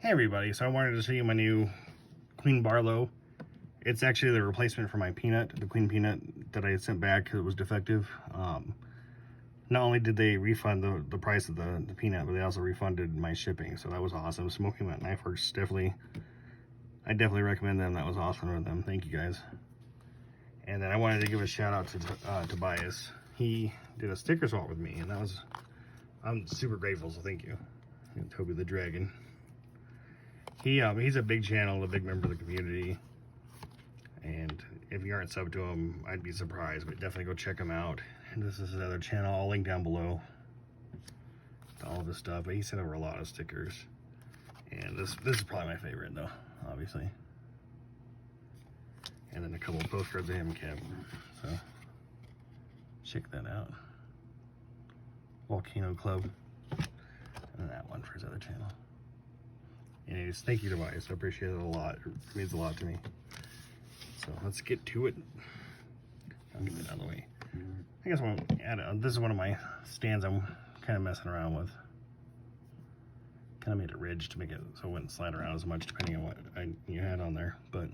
Hey everybody, so I wanted to show you my new Queen Barlow. It's actually the replacement for my peanut, the Queen Peanut that I sent back because it was defective. Not only did they refund the price of the peanut, but they also refunded my shipping, so that was awesome. Smoking Wet Knife Works, I definitely recommend them. That was awesome of them. Thank you guys. And then I wanted to give a shout out to Tobias. He did a sticker swap with me, and I'm super grateful, so thank you. And Toby the Dragon. He's a big channel, a big member of the community, and if you aren't subbed to him, I'd be surprised, but definitely go check him out. And this is another channel, I'll link down below to all of his stuff, but he sent over a lot of stickers, and this is probably my favorite though, obviously. And then a couple of postcards of him kept, so check that out. Volcano Club, and that one for his other channel. Anyways, thank you, Tobias. I appreciate it a lot. It means a lot to me. So let's get to it. I'll get that out of the way. I guess I'll add it. This is one of my stands I'm kind of messing around with. Kind of made it ridged to make it so it wouldn't slide around as much depending on what you had on there. But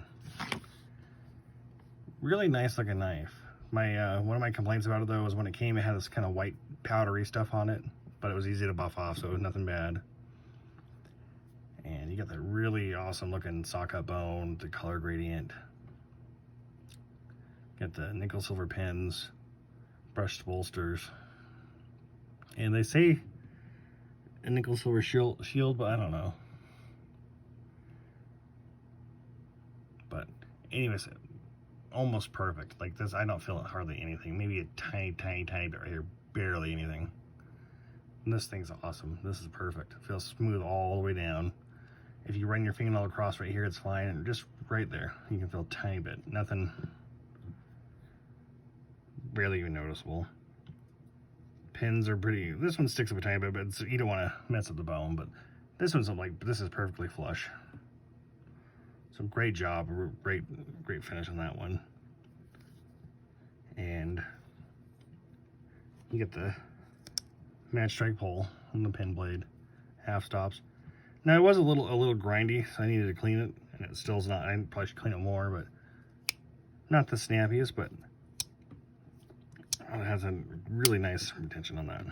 really nice looking knife. One of my complaints about it though was when it came, it had this kind of white powdery stuff on it, but it was easy to buff off, so it was nothing bad. And you got the really awesome looking Sawcut bone, the color gradient. Got the nickel silver pins, brushed bolsters. And they say a nickel silver shield, but I don't know. But anyways, almost perfect. Like this, I don't feel hardly anything. Maybe a tiny bit right here, barely anything. And this thing's awesome. This is perfect. It feels smooth all the way down. If you run your fingernail across right here, it's fine, and just right there, you can feel a tiny bit. Nothing, barely even noticeable. Pins are pretty, this one sticks up a tiny bit, but you don't want to mess up the bone, but this one's like, this is perfectly flush. So great job, great finish on that one. And you get the match strike pole on the pin blade, half stops. Now it was a little grindy, so I needed to clean it, and it still's not. I probably should clean it more, but not the snappiest, but it has a really nice retention on that.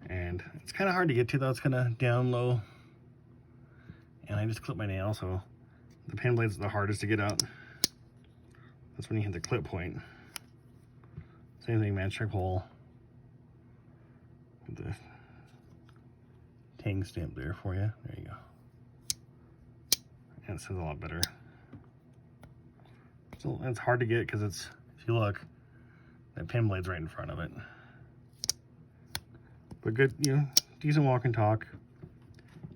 And it's kind of hard to get to though. It's kind of down low, and I just clipped my nail, so the pin blade's the hardest to get out. That's when you hit the clip point. Same thing, match strike hole. The tang stamp there for you. There you go. And it says a lot better. So it's hard to get because it's, if you look, that pin blade's right in front of it. But good, decent walk and talk.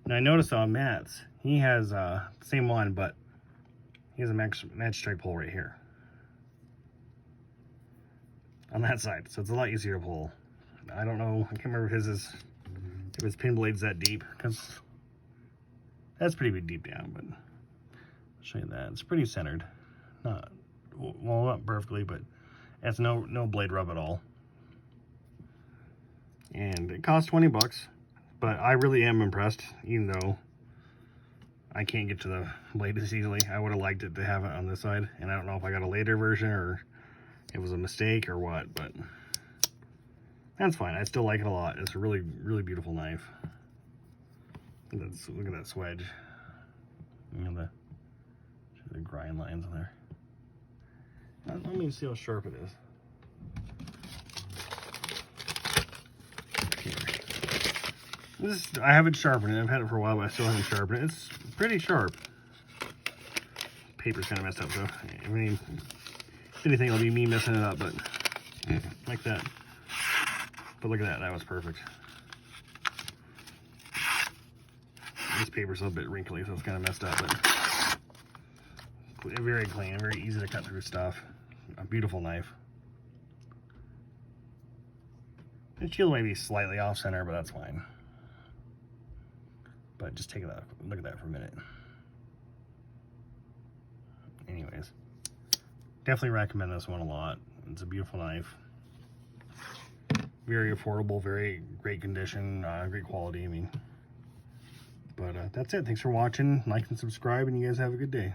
Now I noticed on Matt's, he has the same one, but he has a match strike pole right here on that side, so it's a lot easier to pull. I don't know, I can't remember if his pin blade's that deep, because that's pretty deep down, but I'll show you that. It's pretty centered. Not perfectly, but it's no blade rub at all. And it cost 20 bucks, but I really am impressed, even though I can't get to the blade as easily. I would have liked it to have it on this side, and I don't know if I got a later version or it was a mistake or what, but that's fine. I still like it a lot. It's a really beautiful knife. Look at that swedge. The grind lines in there. Let me see how sharp it is. I haven't sharpened it. I've had it for a while, but I still haven't sharpened it. It's pretty sharp. Paper's kind of messed up, so I mean, if anything, it'll be me messing it up, but like that. But look at that, that was perfect. This paper's a little bit wrinkly, so it's kind of messed up, but very clean, very easy to cut through stuff. A beautiful knife. The shield may be slightly off center, but that's fine. But just take a look at that for a minute. Anyways, definitely recommend this one a lot. It's a beautiful knife. Very affordable, very great condition, great quality. I mean, but that's it. Thanks for watching. Like and subscribe, and you guys have a good day.